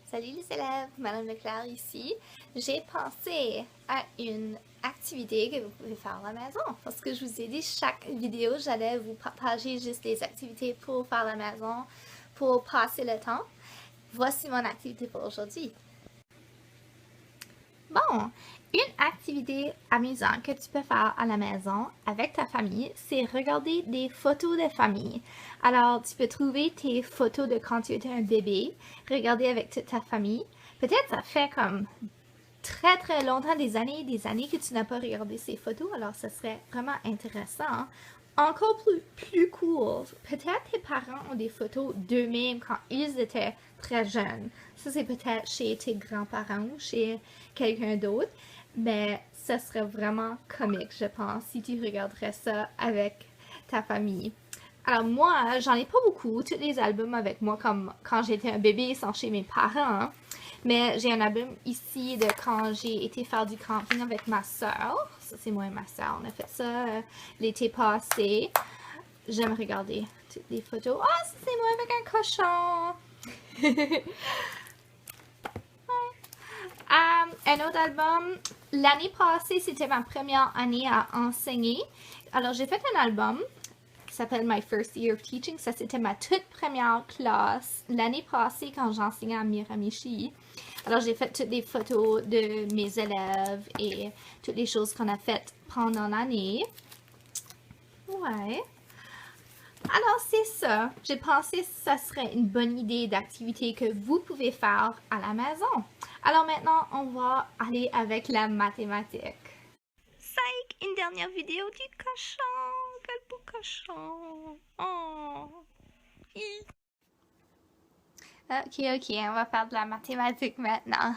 Salut les élèves, Madame Leclerc ici. J'ai pensé à une activité que vous pouvez faire à la maison parce que je vous ai dit chaque vidéo, j'allais vous partager juste des activités pour faire à la maison, pour passer le temps. Voici mon activité pour aujourd'hui. Bon, une activité amusante que tu peux faire à la maison avec ta famille, c'est regarder des photos de famille. Alors, tu peux trouver tes photos de quand tu étais un bébé, regarder avec toute ta famille. Peut-être ça fait comme très longtemps, des années que tu n'as pas regardé ces photos, alors ce serait vraiment intéressant. Encore plus cool, peut-être tes parents ont des photos d'eux-mêmes quand ils étaient très jeunes. Ça, c'est peut-être chez tes grands-parents ou chez quelqu'un d'autre, mais ça serait vraiment comique, je pense, si tu regarderais ça avec ta famille. Alors moi, j'en ai pas beaucoup, tous les albums avec moi comme quand j'étais un bébé sont chez mes parents. Mais j'ai un album ici de quand j'ai été faire du camping avec ma soeur. Ça, c'est moi et ma soeur. On a fait ça l'été passé. J'aime regarder toutes les photos. Ah, ça, c'est moi avec un cochon! Un autre album. L'année passée, c'était ma première année à enseigner. Alors, j'ai fait un album qui s'appelle My First Year of Teaching. Ça, c'était ma toute première classe l'année passée quand j'enseignais à Miramichi. Alors, j'ai fait toutes les photos de mes élèves et toutes les choses qu'on a faites pendant l'année. Ouais. Alors, c'est ça. J'ai pensé que ça serait une bonne idée d'activité que vous pouvez faire à la maison. Alors maintenant, on va aller avec la mathématique. Psych! Une dernière vidéo du cochon! Quel beau cochon! Oh! Ok, on va faire de la mathématique maintenant.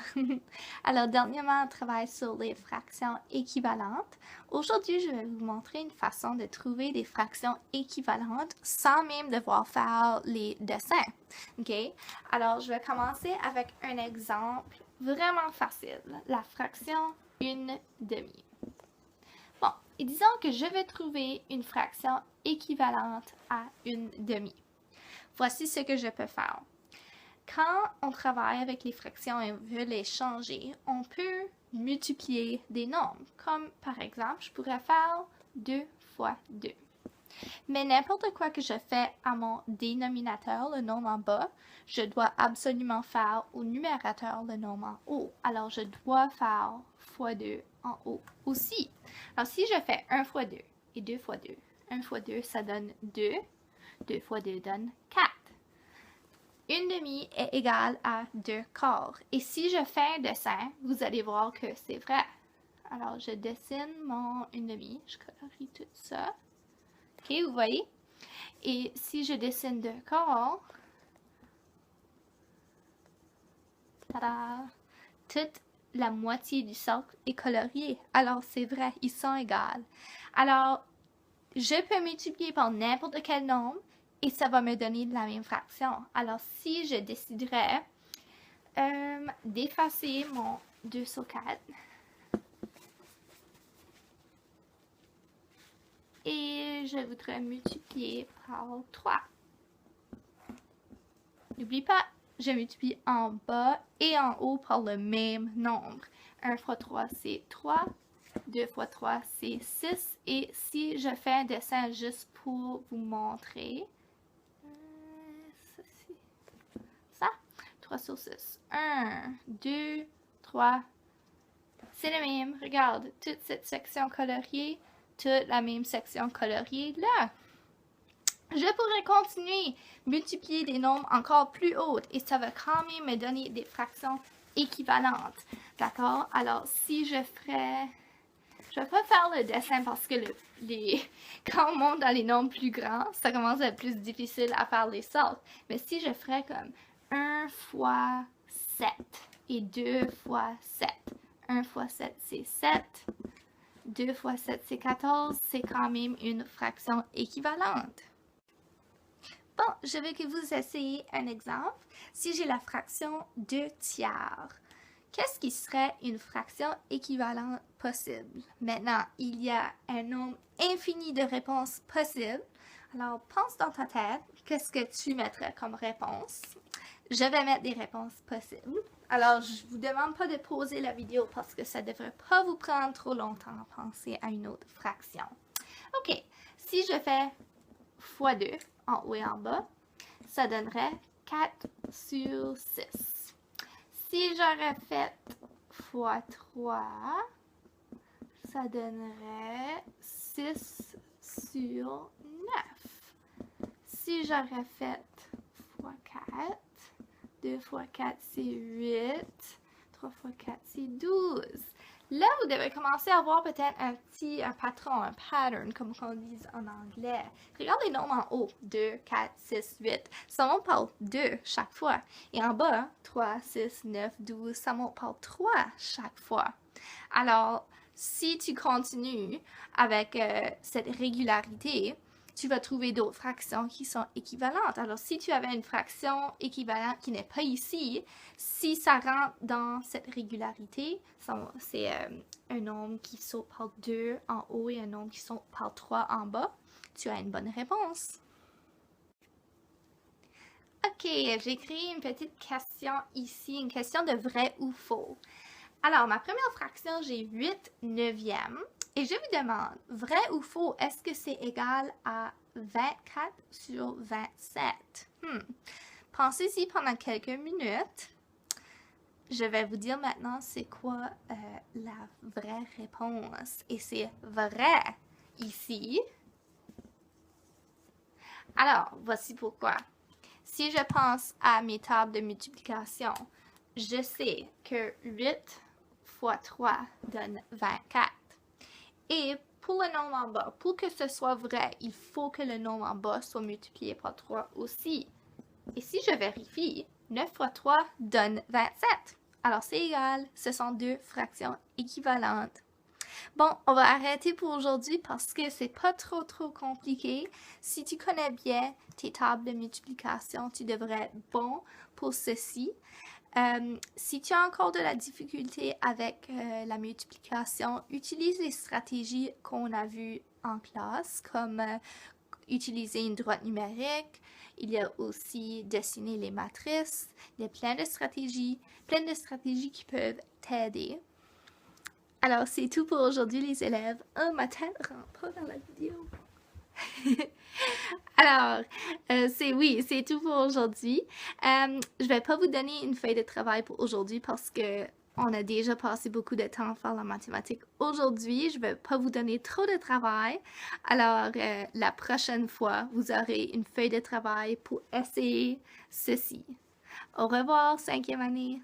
Alors, dernièrement, on travaille sur les fractions équivalentes. Aujourd'hui, je vais vous montrer une façon de trouver des fractions équivalentes sans même devoir faire les dessins. Ok? Alors, je vais commencer avec un exemple vraiment facile. La fraction 1/2. Bon, et disons que je vais trouver une fraction équivalente à 1/2. Voici ce que je peux faire. Quand on travaille avec les fractions et on veut les changer, on peut multiplier des nombres. Comme par exemple, je pourrais faire 2 fois 2. Mais n'importe quoi que je fais à mon dénominateur, le nombre en bas, je dois absolument faire au numérateur le nombre en haut. Alors, je dois faire fois 2 en haut aussi. Alors, si je fais 1 fois 2 et 2 fois 2, 1 fois 2, ça donne 2. 2 fois 2 donne 4. 1/2 est égal à 2 quarts. Et si je fais un dessin, vous allez voir que c'est vrai. Alors, je dessine mon 1/2. Je colorie tout ça. Ok, vous voyez? Et si je dessine 2 quarts, tada, toute la moitié du cercle est coloriée. Alors, c'est vrai, ils sont égaux. Alors, je peux multiplier par n'importe quel nombre et ça va me donner la même fraction. Alors, si je déciderais d'effacer mon 2 sur 4 et je voudrais multiplier par 3. N'oublie pas, je multiplie en bas et en haut par le même nombre. 1 fois 3, c'est 3. 2 fois 3, c'est 6. Et si je fais un dessin juste pour vous montrer, ça, 3 sur 6. 1, 2, 3. C'est le même. Regarde, toute cette section coloriée, toute la même section coloriée là. Je pourrais continuer, multiplier des nombres encore plus hauts et ça va quand même me donner des fractions équivalentes. D'accord? Alors, si je ferais... Je vais pas faire le dessin parce que quand on monte dans les nombres plus grands, ça commence à être plus difficile à faire les sortes. Mais si je ferais comme 1 fois 7 et 2 fois 7. 1 fois 7, c'est 7. 2 fois 7, c'est 14. C'est quand même une fraction équivalente. Bon, je veux que vous essayiez un exemple. Si j'ai la fraction 2 tiers, qu'est-ce qui serait une fraction équivalente possible? Maintenant, il y a un nombre infini de réponses possibles. Alors, pense dans ta tête, qu'est-ce que tu mettrais comme réponse? je vais mettre des réponses possibles. Alors, je vous demande pas de pauser la vidéo parce que ça devrait pas vous prendre trop longtemps à penser à une autre fraction. OK, si je fais fois 2 en haut et en bas, ça donnerait 4 sur 6. Si j'aurais fait fois 3, ça donnerait 6 sur 9. Si j'aurais fait fois 4, 2 fois 4 c'est 8, 3 fois 4 c'est 12. Là, vous devez commencer à voir peut-être un patron, un pattern, comme on dit en anglais. Regardez les nombres en haut, 2, 4, 6, 8. Ça monte par 2 chaque fois. Et en bas, 3, 6, 9, 12, ça monte par 3 chaque fois. Alors, si tu continues avec cette régularité, tu vas trouver d'autres fractions qui sont équivalentes. Alors, si tu avais une fraction équivalente qui n'est pas ici, si ça rentre dans cette régularité, c'est un nombre qui saute par 2 en haut et un nombre qui saute par 3 en bas, tu as une bonne réponse. Ok, j'ai créé une petite question ici, une question de vrai ou faux. Alors, ma première fraction, j'ai 8 neuvièmes. Et je vous demande, vrai ou faux, est-ce que c'est égal à 24 sur 27? Pensez-y pendant quelques minutes. Je vais vous dire maintenant c'est quoi la vraie réponse. Et c'est vrai ici. Alors, voici pourquoi. Si je pense à mes tables de multiplication, je sais que 8 fois 3 donne 24. Et pour le nombre en bas, pour que ce soit vrai, il faut que le nombre en bas soit multiplié par 3 aussi. Et si je vérifie, 9 fois 3 donne 27. Alors c'est égal, ce sont deux fractions équivalentes. Bon, on va arrêter pour aujourd'hui parce que c'est pas trop compliqué. Si tu connais bien tes tables de multiplication, tu devrais être bon pour ceci. Si tu as encore de la difficulté avec la multiplication, utilise les stratégies qu'on a vues en classe, comme utiliser une droite numérique. Il y a aussi dessiner les matrices. Il y a plein de stratégies qui peuvent t'aider. Alors, c'est tout pour aujourd'hui, les élèves. Oh, ma tête rentre pas dans la vidéo. Alors, c'est tout pour aujourd'hui. Je vais pas vous donner une feuille de travail pour aujourd'hui parce que on a déjà passé beaucoup de temps à faire la mathématique aujourd'hui. Je vais pas vous donner trop de travail. Alors, la prochaine fois, vous aurez une feuille de travail pour essayer ceci. Au revoir, 5e année.